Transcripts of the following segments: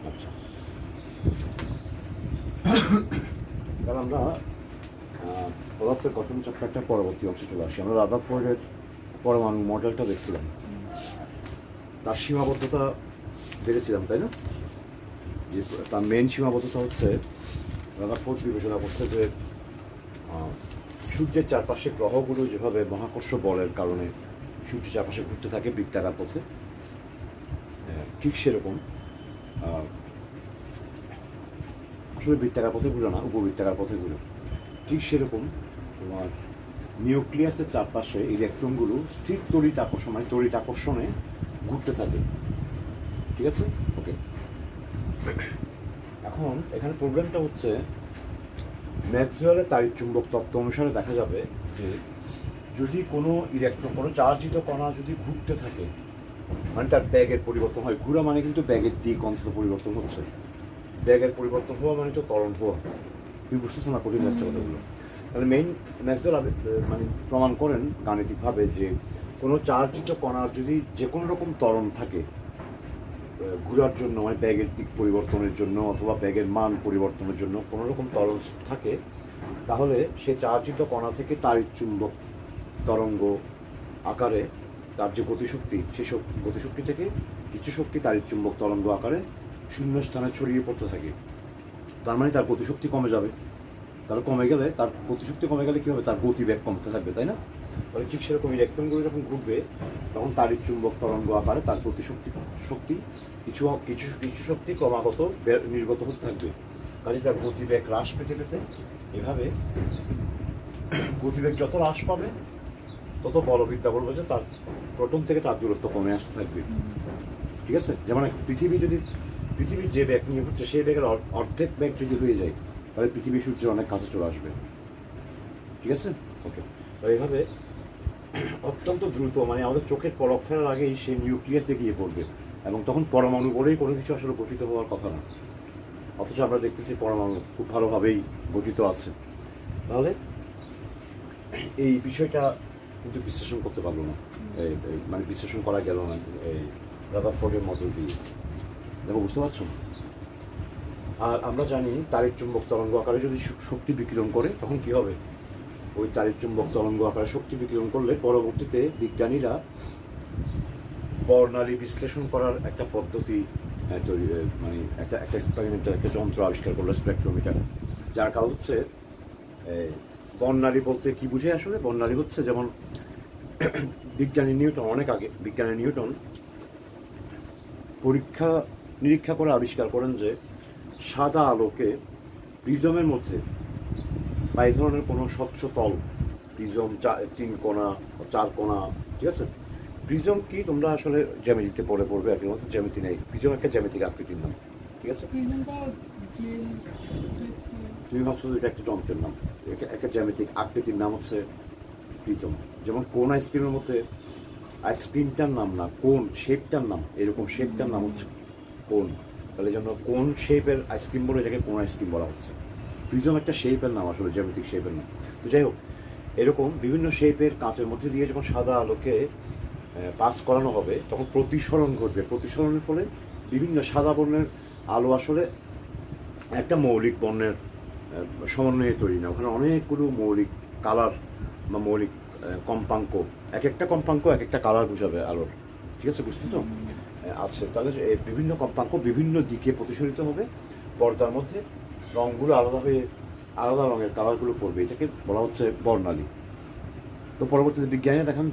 আচ্ছা, কারণ আমরা পদার্থের গঠন চ্যাপ্টারটার পরবর্তী অংশে চলে আসি। আমরা রাদারফোর্ডের পরমাণু মডেলটা দেখছিলাম, তার সীমাবদ্ধতা দেখেছিলাম, তাই না? যে তার মেন সীমাবদ্ধতা হচ্ছে রাদারফোর্ড বিবেচনা করছে যে সূর্যের চারপাশে গ্রহগুলো যেভাবে মহাকর্ষ বলের কারণে সূর্যের চারপাশে ঘুরতে থাকে বৃত্তাকার পথে, ঠিক সেরকম আসলে বৃত্তাকার পথে ঘুরে না, উপবৃত্তাকার পথে ঘুরে, ঠিক সেরকম তোমার নিউক্লিয়াসের চারপাশে ইলেকট্রনগুলো স্থির তড়িৎ আকর্ষণ মানে তড়িৎ আকর্ষণে ঘুরতে থাকে। ঠিক আছে, ওকে। এখন এখানে প্রবলেমটা হচ্ছে ম্যাক্সওয়েলের তাড়িৎচুম্বক তত্ত্ব অনুসারে দেখা যাবে যে যদি কোনো ইলেকট্রন, কোনো চার্জিত কণা যদি ঘুরতে থাকে, মানে তার ব্যাগের পরিবর্তন হয়। ঘুরা মানে কিন্তু ব্যাগের দিক অন্তত পরিবর্তন হচ্ছে। ব্যাগের পরিবর্তন হওয়া মানে তো ত্বরণ হওয়া। তুমি বুঝতেছো না কঠিন লাগছে কথাগুলো? তাহলে মেইন ম্যাক্সওয়েল মানে প্রমাণ করেন গাণিতিকভাবে যে কোনো চার্জিত কণার যদি যে কোনো রকম ত্বরণ থাকে ঘোরার জন্য, মানে ব্যাগের দিক পরিবর্তনের জন্য অথবা ব্যাগের মান পরিবর্তনের জন্য কোনো রকম ত্বরণ থাকে, তাহলে সে চার্জিত কণা থেকে তাড়িৎচুম্বক তরঙ্গ আকারে তার যে গতিশক্তি, সেই গতিশক্তি থেকে কিছু শক্তি তাড়িৎচুম্বক তরঙ্গ আকারে শূন্য স্থানে ছড়িয়ে পড়তে থাকে। তার মানে তার গতিশক্তি কমে যাবে। তার কমে গেলে, তার গতিশক্তি কমে গেলে কী হবে? তার গতিবেগ কমতে থাকবে, তাই না? তাহলে ঠিক সেরকম ইলেকট্রনগুলো যখন ঘুরবে তখন তাড়িৎচুম্বক তরঙ্গ আকারে তার শক্তি কিছু কিছু কিছু শক্তি ক্রমাগত নির্গত হতে থাকবে। কাজে তার গতিবেগ হ্রাস পেতে পেতে এভাবে গতিবেগ যত হ্রাস পাবে তত বলবিদ্যা বলবে যে তার প্রোটন থেকে তার দূরত্ব কমে আসতে থাকবে। ঠিক আছে? যেমন পৃথিবী যে ব্যাগ নিয়ে ঘুরছে সেই ব্যাগের অর্ধেক ব্যাগ যদি হয়ে যায় তাহলে পৃথিবী সূর্যের অনেক কাছে চলে আসবে। ঠিক আছে, ওকে। তো এইভাবে অত্যন্ত দ্রুত, মানে আমাদের চোখের পলক ফেরার আগেই সে নিউক্লিয়াসে গিয়ে পড়বে, এবং তখন পরমাণু বলেই কোনো কিছু আসলে গঠিত হওয়ার কথা না, অথচ আমরা দেখতেছি পরমাণু খুব ভালোভাবেই গঠিত আছে। তাহলে এই বিষয়টা কিন্তু বিশ্লেষণ করতে পারলো না, মানে বিশ্লেষণ করা গেল না এই রাদারফোর্ডের মডেল দিয়ে। দেখো, বুঝতে পারছো? আর আমরা জানি তাড়িৎচুম্বক তরঙ্গ আকারে যদি শক্তি বিকিরণ করে তখন কি হবে? ওই তাড়িৎচুম্বক তরঙ্গ আকারে শক্তি বিকিরণ করলে পরবর্তীতে বিজ্ঞানীরা বর্ণালী বিশ্লেষণ করার একটা পদ্ধতি তৈরি, মানে একটা এক্সপেরিমেন্টাল একটা যন্ত্র আবিষ্কার করলো, স্পেকট্রোমিটার। যার কাজ হচ্ছে বর্ণালী বলতে কি বুঝে আসলে? বর্ণালী হচ্ছে যেমন বিজ্ঞানী নিউটন, অনেক আগে বিজ্ঞানী নিউটন পরীক্ষা নিরীক্ষা করে আবিষ্কার করেন যে সাদা আলোকে প্রিজমের মধ্যে বা এই ধরনের কোনো স্বচ্ছ তল, প্রিজম 3 কোণা 4 কোণা, ঠিক আছে? প্রিজম কি তোমরা আসলে জ্যামিতিতে পড়বে, আর মতো জ্যামিতি নেই। প্রিজম একটা জ্যামিতিক আকৃতির নাম, ঠিক আছে? তুমি ভাবছো এটা একটা যন্ত্রের নাম, একটা জ্যামিতিক আকৃতির নাম হচ্ছে প্রিজম। যেমন কোন আইসক্রিমের মধ্যে আইসক্রিমটার নাম না, কোন শেপটার নাম, এরকম শেপটার নাম হচ্ছে কোন। তাহলে জন্য কোন শেপের আইসক্রিম বলে এটাকে কোন আইসক্রিম বলা হচ্ছে। প্রিজম একটা শেপের নাম, আসলে জ্যামিতিক শেপের নাম। তো যাই হোক, এরকম বিভিন্ন শেপের কাঁচের মধ্যে দিয়ে যখন সাদা আলোকে পাস করানো হবে তখন প্রতিসরণ ঘটবে। প্রতিসরণের ফলে বিভিন্ন সাদা বর্ণের আলো আসলে একটা মৌলিক বর্ণের সমন্বয়ে তৈরি না, ওখানে অনেকগুলো মৌলিক কালার বা মৌলিক কম্পাঙ্ক, এক একটা কম্পাঙ্ক এক একটা কালার বোঝাবে আলোর। ঠিক আছে, বুঝতেছো? আচ্ছা, তাহলে বিভিন্ন কম্পাঙ্ক বিভিন্ন দিকে প্রতিসরিত হবে, পর্দার মধ্যে রঙগুলো আলাদাভাবে আলাদা রঙের কালারগুলো পড়বে, এটাকে বলা হচ্ছে বর্ণালী। তো পরবর্তীতে বিজ্ঞানীরা দেখান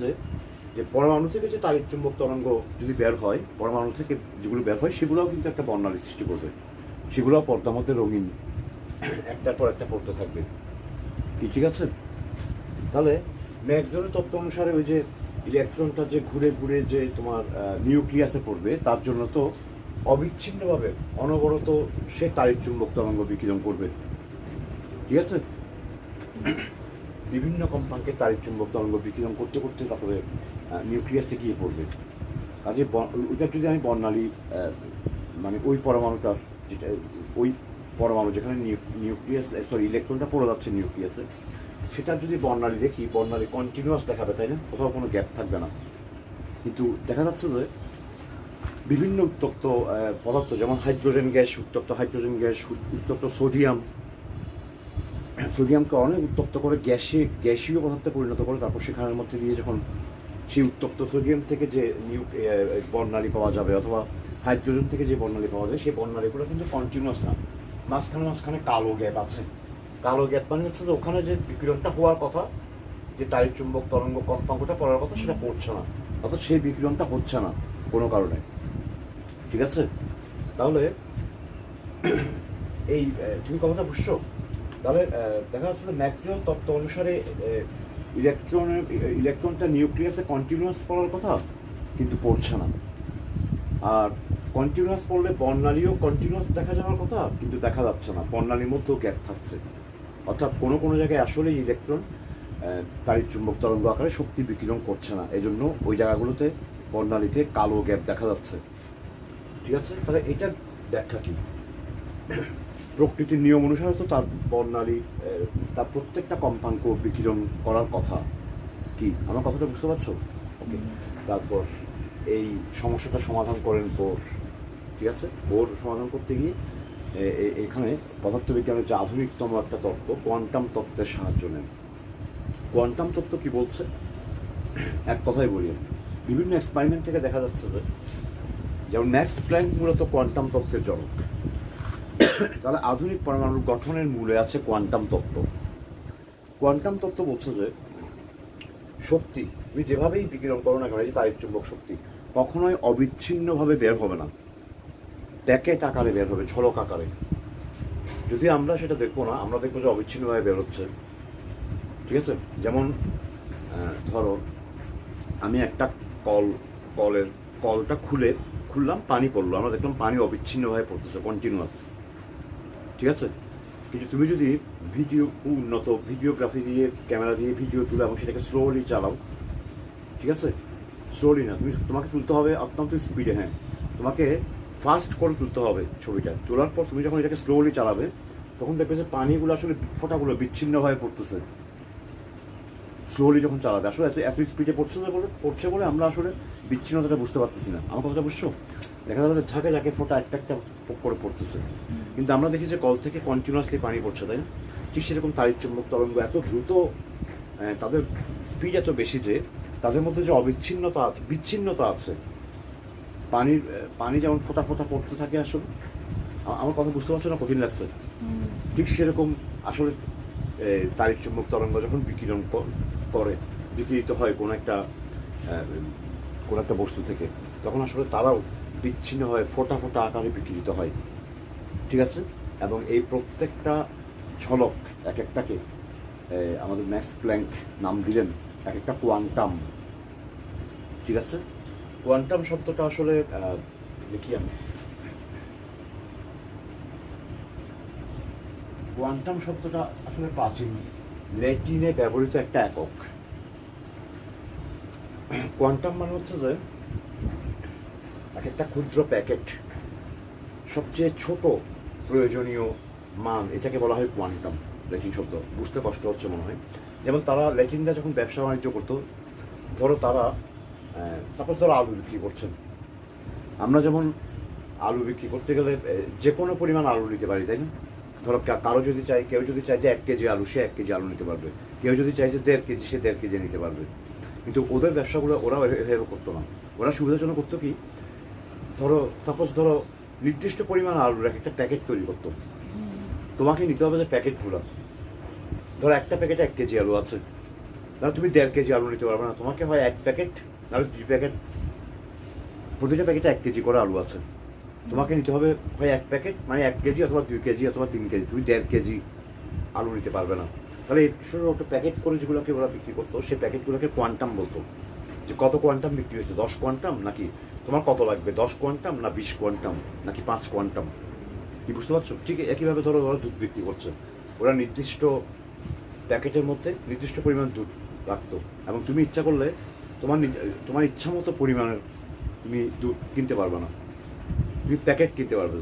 যে পরমাণু থেকে যে তাড়িৎচুম্বক তরঙ্গ যদি বের হয়, পরমাণু থেকে যেগুলো বের হয় সেগুলোও কিন্তু একটা বর্ণালী সৃষ্টি করবে, সেগুলোও পর্দার মধ্যে রঙিন একটার পর একটা পড়তে থাকবে। ঠিক আছে? তাহলে ম্যাক্সওয়েলের তত্ত্ব অনুসারে ওই যে ইলেকট্রনটা যে ঘুরে ঘুরে যে তোমার নিউক্লিয়াসে পড়বে, তার জন্য তো অবিচ্ছিন্নভাবে অনবরত সে তাড়িৎচুম্বক তরঙ্গ বিকিরণ করবে। ঠিক আছে? বিভিন্ন কম্পাঙ্কে তাড়িৎচুম্বক তরঙ্গ বিকিরণ করতে করতে তারপরে নিউক্লিয়াসে গিয়ে পড়বে। কাজে ওইটা যদি আমি বর্ণালী, মানে ওই পরমাণুটার যেটা, ওই পরমাণু যেখানে নিউক্লিয়াস ইলেকট্রনটা পড়ে যাচ্ছে নিউক্লিয়াসে, সেটা যদি বর্ণালী দেখি, বর্ণালী কন্টিনিউয়াস দেখাবে, তাই না? কোথাও কোনো গ্যাপ থাকবে না। কিন্তু দেখা যাচ্ছে যে বিভিন্ন উত্তপ্ত পদার্থ, যেমন হাইড্রোজেন গ্যাস, উত্তপ্ত হাইড্রোজেন গ্যাস, উত্তপ্ত সোডিয়ামকে অনেক উত্তপ্ত করে গ্যাসীয় পদার্থে পরিণত করে, তারপর সেখানের মধ্যে দিয়ে যখন সেই উত্তপ্ত সোডিয়াম থেকে যে বর্ণালী পাওয়া যাবে, অথবা হাইড্রোজেন থেকে যে বর্ণালী পাওয়া যায়, সেই বর্ণালীগুলো কিন্তু কন্টিনিউয়াস না, মাঝখানে কালো গ্যাপ আছে। কালো গ্যাপ মানে হচ্ছে যে ওখানে যে বিকিরণটা হওয়ার কথা, যে তাড়িৎ চুম্বক তরঙ্গ কম্পাঙ্কটা পড়ার কথা, সেটা পড়ছে না, অর্থাৎ সেই বিকিরণটা হচ্ছে না কোনো কারণে। ঠিক আছে, তাহলে এই তুমি কথাটা বুঝছো? তাহলে দেখা যাচ্ছে যে ম্যাক্সওয়েল তত্ত্ব অনুসারে ইলেকট্রনটা নিউক্লিয়াসে কন্টিনিউয়াস পড়ার কথা, কিন্তু পড়ছে না। আর কন্টিনিউয়াস পড়লে বর্ণালীও কন্টিনিউয়াস দেখা যাওয়ার কথা, কিন্তু দেখা যাচ্ছে না, বর্ণালীর মধ্যেও গ্যাপ থাকছে। অর্থাৎ কোনো জায়গায় আসলে ইলেকট্রন তাড়িৎ চুম্বক তরঙ্গ আকারে শক্তি বিকিরণ করছে না, এজন্য ওই জায়গাগুলোতে বর্ণালীতে কালো গ্যাপ দেখা যাচ্ছে। ঠিক আছে, তাহলে এটার ব্যাখ্যা কি? প্রকৃতির নিয়ম অনুসারে তো তার বর্ণালী, তার প্রত্যেকটা কম্পাঙ্ক বিকিরণ করার কথা। কি আমার কথাটা বুঝতে পারছো? ওকে, তারপর এই সমস্যাটা সমাধান করেন বোর। ঠিক আছে, বোর সমাধান করতে গিয়ে এখানে পদার্থবিজ্ঞানের যে আধুনিকতম একটা তত্ত্ব, কোয়ান্টাম তত্ত্বের সাহায্য নেন। কোয়ান্টাম তত্ত্ব কি বলছে? এক কথাই বলি, বিভিন্ন এক্সপেরিমেন্ট থেকে দেখা যাচ্ছে যে, যেমন ম্যাক্স প্ল্যাঙ্ক মূলত কোয়ান্টাম তত্ত্বের জনক। তাহলে আধুনিক পরমাণুর গঠনের মূলে আছে কোয়ান্টাম তত্ত্ব। কোয়ান্টাম তত্ত্ব বলছে যে শক্তি তুমি যেভাবেই বিকিরণ করো না কেন, এই যে তাড়িৎ চুম্বক শক্তি কখনোই অবিচ্ছিন্নভাবে বের হবে না, প্যাকেট আকারে বের হবে, ঝলক আকারে। যদি আমরা সেটা দেখবো না, আমরা দেখবো যে অবিচ্ছিন্নভাবে বের হচ্ছে। ঠিক আছে, যেমন ধরো আমি একটা কলটা খুললাম, পানি পড়লো, আমরা দেখলাম পানি অবিচ্ছিন্নভাবে পড়তেছে, কন্টিনিউয়াস। ঠিক আছে, কিন্তু তুমি যদি উন্নত ভিডিওগ্রাফি দিয়ে, ক্যামেরা দিয়ে ভিডিও তুলে এবং সেটাকে স্লোলি চালাও, ঠিক আছে, স্লোলি না, তোমাকে তুলতে হবে অত্যন্ত স্পিডে। হ্যাঁ, তোমাকে ফাস্ট করে তুলতে হবে ছবিটা। তোলার পর তুমি যখন এটাকে স্লোলি চালাবে, তখন দেখবে যে পানিগুলো আসলে ফোঁটাগুলো বিচ্ছিন্নভাবে পড়তেছে। স্লোলি যখন চালাবে, আসলে এত স্পিডে পড়ছে বলে আমরা আসলে বিচ্ছিন্নতাটা বুঝতে পারতেছি না। আমার কথাটা বুঝছো? দেখা যাবে যে ঝাঁকে ফোঁটা একটা করে পড়তেছে, কিন্তু আমরা দেখি যে কল থেকে কন্টিনিউয়াসলি পানি পড়ছে, তাই না? ঠিক সেরকম তাড়িৎ চুম্বক তরঙ্গ এত দ্রুত, তাদের স্পিড এত বেশি যে তাদের মধ্যে যে বিচ্ছিন্নতা আছে। পানি যেমন ফোঁটা পড়তে থাকে, আসলে আমার কথা বুঝতে পারছো না? কঠিন লাগছে? ঠিক সেরকম আসলে তাড়িৎ চুম্বক তরঙ্গ যখন বিকিরিত হয় কোনো একটা বস্তু থেকে, তখন আসলে তারাও বিচ্ছিন্ন হয়, ফোঁটা আকারে বিকিরিত হয়। ঠিক আছে, এবং এই প্রত্যেকটা ঝলক এক একটাকে আমাদের ম্যাক্স প্ল্যাঙ্ক নাম দিলেন এক একটা কোয়ান্টাম। ঠিক আছে, কোয়ান্টাম শব্দটা আসলে লিখি আমি। কোয়ান্টাম শব্দটা আসলে প্রাচীন ল্যাটিনে ব্যবহৃত একটা একক। কোয়ান্টাম মানে হচ্ছে যে এক একটা ক্ষুদ্র প্যাকেট, সবচেয়ে ছোট প্রয়োজনীয় মান, এটাকে বলা হয় কোয়ান্টাম। ল্যাটিন শব্দ বুঝতে কষ্ট হচ্ছে মনে হয়। যেমন তারা ল্যাটিনরা যখন ব্যবসা বাণিজ্য করতো, ধরো তারা সাপোজ ধরো আলু বিক্রি করছেন, আমরা যেমন আলু বিক্রি করতে গেলে যে কোনো পরিমাণ আলু নিতে পারি, তাই না? ধরো কেউ যদি চায় যে 1 কেজি আলু, সে 1 কেজি আলু নিতে পারবে। কেউ যদি চায় যে 1.5 কেজি, সে 1.5 কেজি নিতে পারবে। কিন্তু ওদের ব্যবসাগুলো ওরা এভাবে করতো না। ওরা সুবিধাজনক করতো কি, ধরো নির্দিষ্ট পরিমাণ আলুর একটা প্যাকেট তৈরি করতো। তোমাকে নিতে হবে যে প্যাকেটগুলো, ধরো একটা প্যাকেটে 1 কেজি আলু আছে, তাহলে তুমি 1.5 কেজি আলু নিতে পারবে না। তোমাকে হয় 1 প্যাকেট, নাহলে 2 প্যাকেট, প্রতিটা প্যাকেটে 1 কেজি করে আলু আছে। তোমাকে নিতে হবে হয় 1 প্যাকেট, মানে 1 কেজি অথবা 2 কেজি অথবা 3 কেজি। তুমি 1.5 কেজি আলু নিতে পারবে না। তাহলে এই ছোটো প্যাকেট করে যেগুলোকে ওরা বিক্রি করতো, সেই প্যাকেটগুলোকে কোয়ান্টাম বলতো। যে কত কোয়ান্টাম বিক্রি হয়েছে, 10 কোয়ান্টাম, নাকি তোমার কত লাগবে, 10 কোয়ান্টাম না 20 কোয়ান্টাম নাকি 5 কোয়ান্টাম। কি বুঝতে পারছো? ঠিক একইভাবে ধরো ওরা দুধ বিক্রি করছে, ওরা নির্দিষ্ট প্যাকেটের মধ্যে নির্দিষ্ট পরিমাণ দুধ রাখতো, এবং তুমি ইচ্ছা করলে তোমার ইচ্ছা মতো পরিমাণের তুমি দুধ কিনতে পারবে না, তুমি প্যাকেট কিনতে পারবে।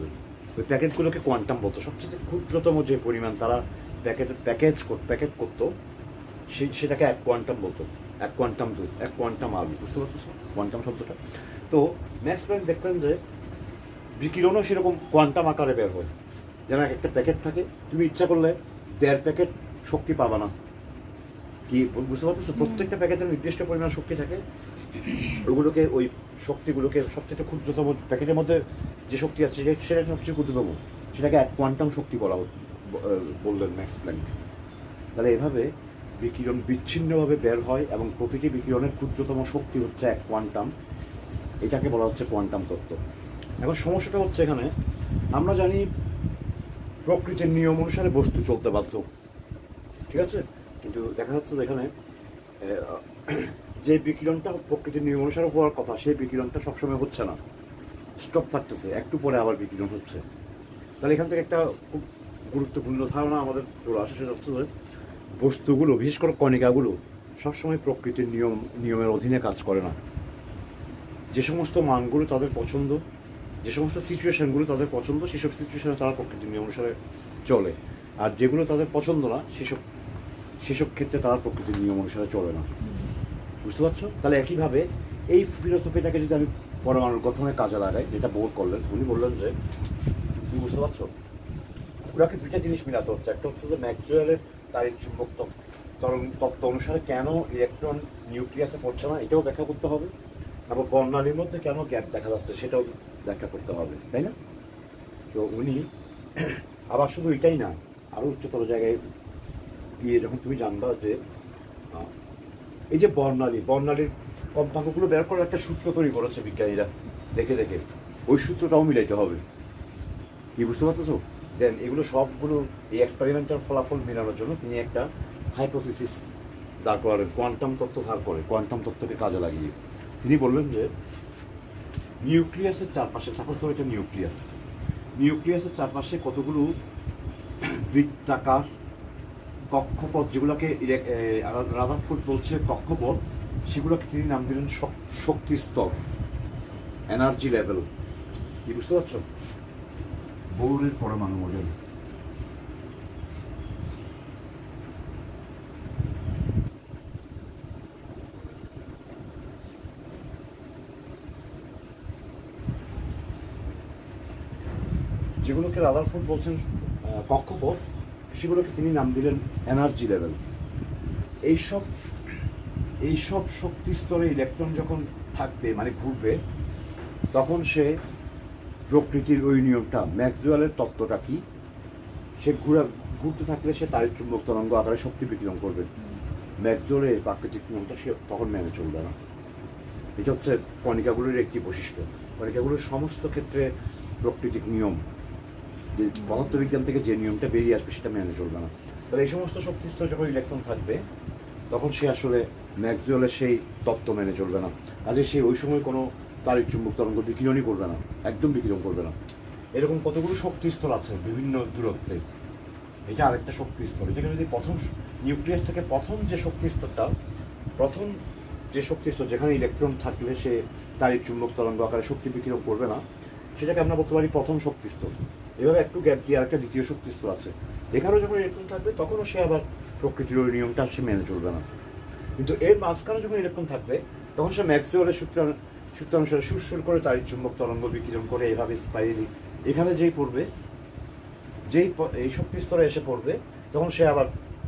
ওই প্যাকেটগুলোকে কোয়ান্টাম বলতো। সবচেয়ে ক্ষুদ্রতম যে পরিমাণ তারা প্যাকেট করতো, সেটাকে 1 কোয়ান্টাম বলতো। 1 কোয়ান্টাম দুধ, 1 কোয়ান্টাম আলু। বুঝতে পারছো কোয়ান্টাম শব্দটা? তো ম্যাক্স প্ল্যাঙ্ক দেখলেন যে বিকিরণও সেরকম কোয়ান্টাম আকারে বের হয়। যেন একটা প্যাকেট থাকে, তুমি ইচ্ছা করলে 1.5 প্যাকেট শক্তি পাবা না। কি বুঝতে পারতেছো? প্রত্যেকটা প্যাকেটের নির্দিষ্ট পরিমাণ শক্তি থাকে। ওগুলোকে, ওই শক্তিগুলোকে সবচেয়ে ক্ষুদ্রতম প্যাকেটের মধ্যে যে শক্তি আছে সেটা সবচেয়ে ক্ষুদ্রতম, সেটাকে 1 কোয়ান্টাম শক্তি বললেন ম্যাক্স প্ল্যাঙ্ক। তাহলে এভাবে বিকিরণ বিচ্ছিন্নভাবে বের হয় এবং প্রতিটি বিকিরণের ক্ষুদ্রতম শক্তি হচ্ছে 1 কোয়ান্টাম। এটাকে বলা হচ্ছে কোয়ান্টাম তত্ত্ব। এখন সমস্যাটা হচ্ছে এখানে, আমরা জানি প্রকৃতির নিয়ম অনুসারে বস্তু চলতে বাধ্য, ঠিক আছে? কিন্তু দেখা যাচ্ছে যে এখানে যে বিকিরণটা প্রকৃতির নিয়ম অনুসারে হওয়ার কথা, সেই বিকিরণটা সবসময় হচ্ছে না, স্টপ থাকতেছে, একটু পরে আবার বিকিরণ হচ্ছে। তাহলে এখান থেকে একটা খুব গুরুত্বপূর্ণ ধারণা আমাদের চলে আসে, সেটা হচ্ছে যে বস্তুগুলো, বিশেষ করে কণিকাগুলো সবসময় প্রকৃতির নিয়মের অধীনে কাজ করে না। যে সমস্ত মানগুলো তাদের পছন্দ, যে সমস্ত সিচুয়েশানগুলো তাদের পছন্দ, সেসব সিচুয়েশানে তারা প্রকৃতির নিয়ম অনুসারে চলে। আর যেগুলো তাদের পছন্দ না, সেসব ক্ষেত্রে তারা প্রকৃতির নিয়ম অনুসারে চলে না। বুঝতে পারছো? তাহলে একইভাবে এই ফিলোসফিটাকে যদি আমি পরমাণুর গঠনে কাজে লাগাই, যেটা বোর করলেন, উনি বললেন যে, তুমি বুঝতে পারছো, ওনাকে দুইটা জিনিস মিলাতে হচ্ছে। একটা হচ্ছে যে ম্যাক্সওয়েলের তাড়িৎচুম্বক তত্ত্ব অনুসারে কেন ইলেকট্রন নিউক্লিয়াসে পড়ছে না, এটাও ব্যাখ্যা করতে হবে। তারপর বর্ণালীর মধ্যে কেন গ্যাপ দেখা যাচ্ছে, সেটাও ব্যাখ্যা করতে হবে, তাই না? তো উনি আবার শুধু এটাই না, আরও উচ্চতর জায়গায় গিয়ে যখন তুমি জানবা যে এই যে বর্ণালীর কম্পাঙ্কগুলো বের করার একটা সূত্র তৈরি করেছে বিজ্ঞানীরা দেখে দেখে, ওই সূত্রটাও মিলাইতে হবে। কি বুঝতে পারতেছো? দেন এগুলো সবগুলো এই এক্সপেরিমেন্টাল ফলাফল মেলানোর জন্য তিনি একটা হাইপোথিসিস দাঁড় করালেন, কোয়ান্টাম তত্ত্ব ধার করে, কোয়ান্টাম তত্ত্বকে কাজে লাগিয়ে তিনি বললেন যে নিউক্লিয়াসের চারপাশে, সাপোজ ধরো এটা নিউক্লিয়াসের চারপাশে কতগুলো বৃত্তাকার কক্ষপথ, যেগুলোকে রাদারফোর্ড বলছে কক্ষপথ, সেগুলোকে তিনি নাম দিলেন শক্তি স্তর, এনার্জি লেভেল। কি বুঝতে পারছো? বোরের পরমাণু মডেল। যেগুলোকে রাদারফোর্ড বলছেন কক্ষপথ, সেগুলোকে তিনি নাম দিলেন এনার্জি লেভেল। এইসব শক্তি স্তরে ইলেকট্রন যখন থাকবে, মানে ঘুরবে, তখন সে প্রকৃতির ওই নিয়মটা, ম্যাক্সওয়েলের তত্ত্বটা কি, সে ঘুরতে থাকলে সে তাড়িৎচুম্বক তরঙ্গ আকারে শক্তি বিকিরণ করবে। ম্যাক্সওয়েলের প্রাকৃতিক নিয়মটা সে তখন মেনে চলবে না। এটা হচ্ছে কণিকাগুলোর একটি বৈশিষ্ট্য। কণিকাগুলোর সমস্ত ক্ষেত্রে প্রকৃতিক নিয়ম, যে পদার্থবিজ্ঞান থেকে যে নিয়মটা বেরিয়ে আসবে, সেটা মেনে চলবে না। তাহলে এই সমস্ত শক্তিস্তর যখন ইলেকট্রন থাকবে, তখন সে আসলে ম্যাক্সওয়েলের সেই তত্ত্ব মেনে চলবে না। কাজে সে ওই সময় কোনো তাড়িৎচুম্বক তরঙ্গ বিকিরণই করবে না, একদম বিকিরণ করবে না। এরকম কতগুলো শক্তিস্তর আছে বিভিন্ন দূরত্বে, এটা আরেকটা শক্তিস্তর। এটাকে যদি প্রথম নিউক্লিয়াস থেকে প্রথম যে শক্তিস্তর যেখানে ইলেকট্রন থাকলে সে তাড়িৎচুম্বক তরঙ্গ আকারে শক্তি বিকিরণ করবে না, সেটাকে আমরা বলতে পারি প্রথম শক্তিস্তর। এভাবে একটু গ্যাপ দিয়ে আরেকটা দ্বিতীয় শক্তিস্তর আছে, যেখানেও যখন ইলেকট্রন থাকবে তখনও সে আবার প্রকৃতির ওই নিয়মটা সে মেনে চলবে না। কিন্তু এর মাঝখানে যখন ইলেকট্রন থাকবে, তখন সে ম্যাক্সওয়েলের সূত্রানুসারে সুর করে তাড়িৎচুম্বক তরঙ্গ বিকিরণ করে এভাবে স্পাইরালি এখানে এই শক্তি স্তরে এসে পড়বে, তখন সে আবার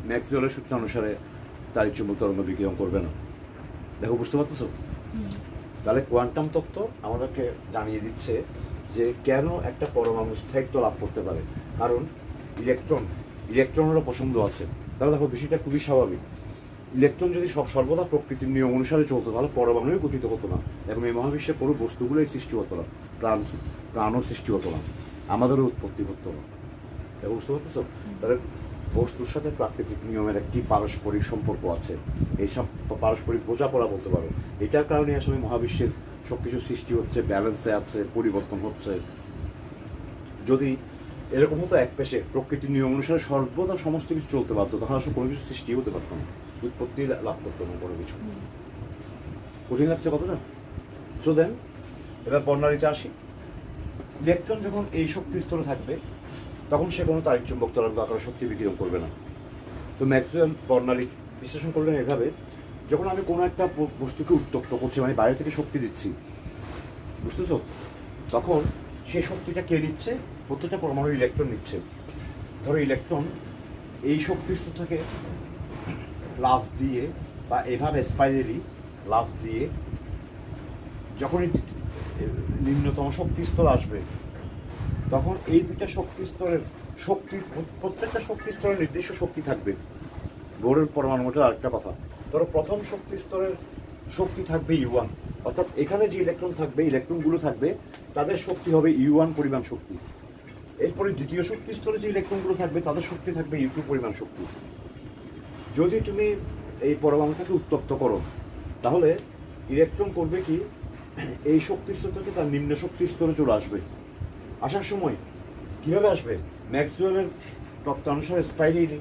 ম্যাক্সওয়েলের সূত্রানুসারে তাড়িৎচুম্বক তরঙ্গ বিকিরণ করবে না। দেখো, বুঝতে পারতেছো? তাহলে কোয়ান্টাম তত্ত্ব আমাদেরকে জানিয়ে দিচ্ছে যে কেন একটা পরমাণু স্থায়িত্ব লাভ করতে পারে। কারণ ইলেকট্রনেরও পছন্দ আছে। তাহলে দেখো, বিষয়টা খুবই স্বাভাবিক। ইলেকট্রন যদি সর্বদা প্রকৃতির নিয়ম অনুসারে চলতো, তাহলে পরমাণুই গঠিত হতো না, এবং এই মহাবিশ্বের পুরো বস্তুগুলোই সৃষ্টি হতো না, প্রাণও সৃষ্টি হতো না, আমাদেরও উৎপত্তি হতো না। বুঝতে পারতেছো? তাহলে বস্তুর সাথে প্রাকৃতিক নিয়মের একটি পারস্পরিক সম্পর্ক আছে। এইসব পারস্পরিক বোঝাপড়া বলতে পারো। এটার কারণে আসলে মহাবিশ্বের সব কিছু সৃষ্টি হচ্ছে, ব্যালেন্সে আছে, পরিবর্তন হচ্ছে। যদি এরকম হতো এক পেশে প্রকৃতির নিয়ম অনুসারে সর্বদা সমস্ত কিছু চলতে পারতো, তখন আসলে কোনো কিছু সৃষ্টি হতে পারতো না, উৎপত্তি লাভ করতো না কোনো কিছু। কঠিন লাগছে কতটা? সো দেন এবার বর্ণালীতে আসি। ইলেকট্রন যখন এই শক্তি স্তরে থাকবে, তখন সে কোনো তাড়িৎচুম্বক তরঙ্গ আকারে শক্তি বিকিরণ করবে না। তো ম্যাক্সওয়েল বর্ণালী বিশ্লেষণ করলেন এভাবে: যখন আমি কোনো একটা বস্তুকে উত্তপ্ত করছি, মানে বাইরে থেকে শক্তি দিচ্ছি, বুঝতেছো? তখন সেই শক্তিটা কে নিচ্ছে? প্রত্যেকটা পরমাণু ইলেকট্রন নিচ্ছে। ধরো ইলেকট্রন এই শক্তিস্তর থেকে লাফ দিয়ে বা এভাবে স্পাইরালি লাফ দিয়ে যখনই নিম্নতম শক্তি স্তর আসবে, তখন এই দুইটা শক্তি স্তরের শক্তি, প্রত্যেকটা শক্তি স্তরের নির্দিষ্ট শক্তি থাকবে। বোরের পরমাণুটার আরেকটা কথা, ধরো প্রথম শক্তি স্তরের শক্তি থাকবে ইউ1, অর্থাৎ এখানে যে ইলেকট্রন থাকবে, ইলেকট্রনগুলো থাকবে, তাদের শক্তি হবে ইউ1 পরিমাণ শক্তি। এরপরে দ্বিতীয় শক্তি স্তরে যে ইলেকট্রনগুলো থাকবে, তাদের শক্তি থাকবে ইউ2 পরিমাণ শক্তি। যদি তুমি এই পরমাণুটাকে উত্তপ্ত করো, তাহলে ইলেকট্রন করবে কি, এই শক্তি স্তর থেকে তার নিম্ন শক্তি স্তরে চলে আসবে। আসার সময় কীভাবে আসবে? ম্যাক্সওয়েলের তত্ত্ব অনুসারে স্পাইরালি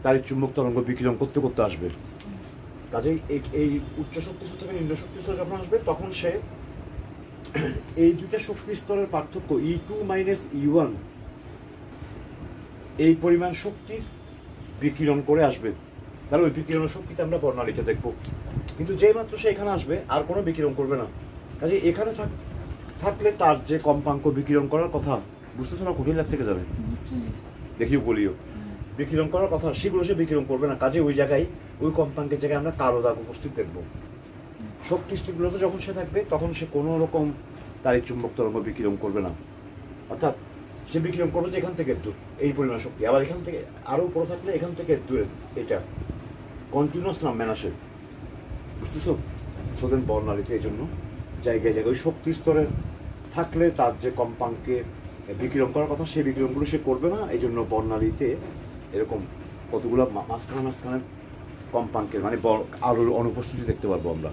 তার চুম্বক তরঙ্গ বিকিরণ করতে করতে আসবে। কাজেই এই উচ্চ শক্তি স্তর থেকে নিম্ন শক্তি স্তরে যখন আসবে, তখন সে এই দুইটা শক্তি স্তরের পার্থক্য E2 মাইনাস E1 এই পরিমাণ শক্তির বিকিরণ করে আসবে। তাহলে ওই বিকিরণের শক্তিটা আমরা বর্ণালীতে দেখব। কিন্তু যেই মাত্র সে এখানে আসবে, আর কোনো বিকিরণ করবে না। কাজে এখানে থাকলে তার যে কম্পাঙ্ক বিকিরণ করার কথা, বুঝতেছো না? কঠিন লাগছে কে যাবে, দেখিও বলিও, বিকিরণ করার কথা, সেগুলো সে বিকিরণ করবে না। কাজে ওই জায়গায়, ওই কম্পাঙ্কের জায়গায় আমরা কালো দাগ উপস্থিত দেখবো। শক্তি স্তরগুলোতে যখন সে থাকবে, তখন সে কোনো রকম তার এই চুম্বক তরঙ্গ বিকিরণ করবে না। অর্থাৎ সে বিকিরণ করবে যে এখান থেকে দূর, এই পরিমাণ শক্তি। আবার এখান থেকে আরও উপরে থাকলে এখান থেকে দূরে, এটা কন্টিনিউয়াস নামবে না সে। বুঝতেছো? সোদেন বর্ণালীতে এই জন্য জায়গায় জায়গায় ওই শক্তি স্তরে থাকলে তার যে কম্পাঙ্কে বিকিরণ করার কথা, সেই বিকিরণগুলো সে করবে না। এই জন্য বর্ণালীতে এরকম কতগুলো মাঝখানে কম্পাঙ্কের মানে আলোর অনুপস্থিতি দেখতে পারবো আমরা।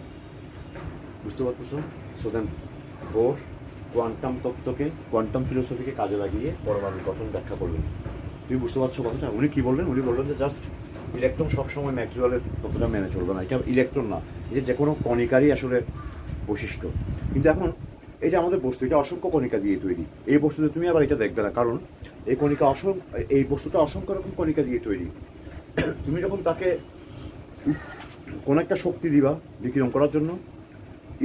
বুঝতে পারতেছো? সোদেন বোর কোয়ান্টাম তত্ত্বকে, কোয়ান্টাম ফিলোসফিকে কাজে লাগিয়ে পরমাণুর গঠন ব্যাখ্যা করলেন। তুমি বুঝতে পারছো কথাটা? উনি কি বললেন? উনি বললেন যে জাস্ট ইলেকট্রন সবসময় ম্যাক্সওয়েলের ততটা মেনে চলবে না, এটা ইলেকট্রন না, যে কোনো কণিকারই আসলে বৈশিষ্ট্য। কিন্তু এখন এই যে আমাদের বস্তু, এটা অসংখ্য কণিকা দিয়ে তৈরি। এই বস্তুতে তুমি আবার এটা দেখবে না, কারণ এই বস্তুটা অসংখ্য রকম কণিকা দিয়ে তৈরি। তুমি যখন তাকে কোনো একটা শক্তি দিবা বিকিরণ করার জন্য,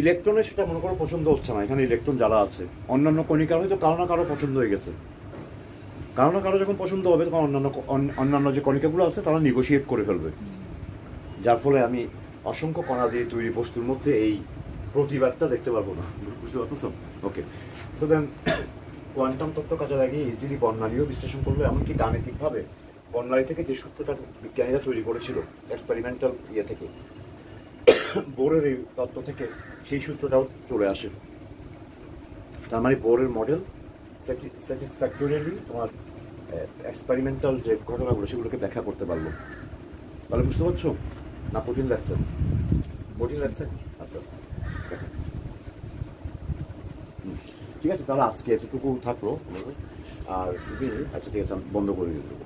ইলেকট্রনের সেটা মনে করো পছন্দ হচ্ছে না, এখানে ইলেকট্রন যারা আছে, অন্যান্য কণিকার হয়তো কারো না কারো পছন্দ হয়ে গেছে। কারো না কারো যখন পছন্দ হবে, তখন অন্যান্য যে কণিকাগুলো আছে তারা নেগোশিয়েট করে ফেলবে। যার ফলে আমি অসংখ্য কণা দিয়ে তৈরি বস্তুর মধ্যে এই প্রতিবাদটা দেখতে পারবো না। বুঝতে পারতেছো? ওকে, সো দেন কোয়ান্টাম তত্ত্ব কাজে লাগিয়ে ইজিলি বর্ণালীও বিশ্লেষণ করবে, এমনকি গাণিতিকভাবে বর্ণালী থেকে যে সূত্রটা বিজ্ঞানীরা তৈরি করেছিল এক্সপেরিমেন্টাল ইয়ে থেকে, বোরের এই তত্ত্ব থেকে সেই সূত্রটাও চলে আসে। তার মানে বোরের মডেল স্যাটিসফ্যাক্টরিয়ালি তোমার এক্সপেরিমেন্টাল যে ঘটনাগুলো, সেগুলোকে ব্যাখ্যা করতে পারলো। তাহলে বুঝতে পারছো না? কঠিন লাগছে? কঠিন লাগছে? আচ্ছা, ঠিক আছে, তাহলে আজকে এতটুকু থাকলো। আর তুমি, আচ্ছা ঠিক আছে, আমি বন্ধ করে দিতে দেবো।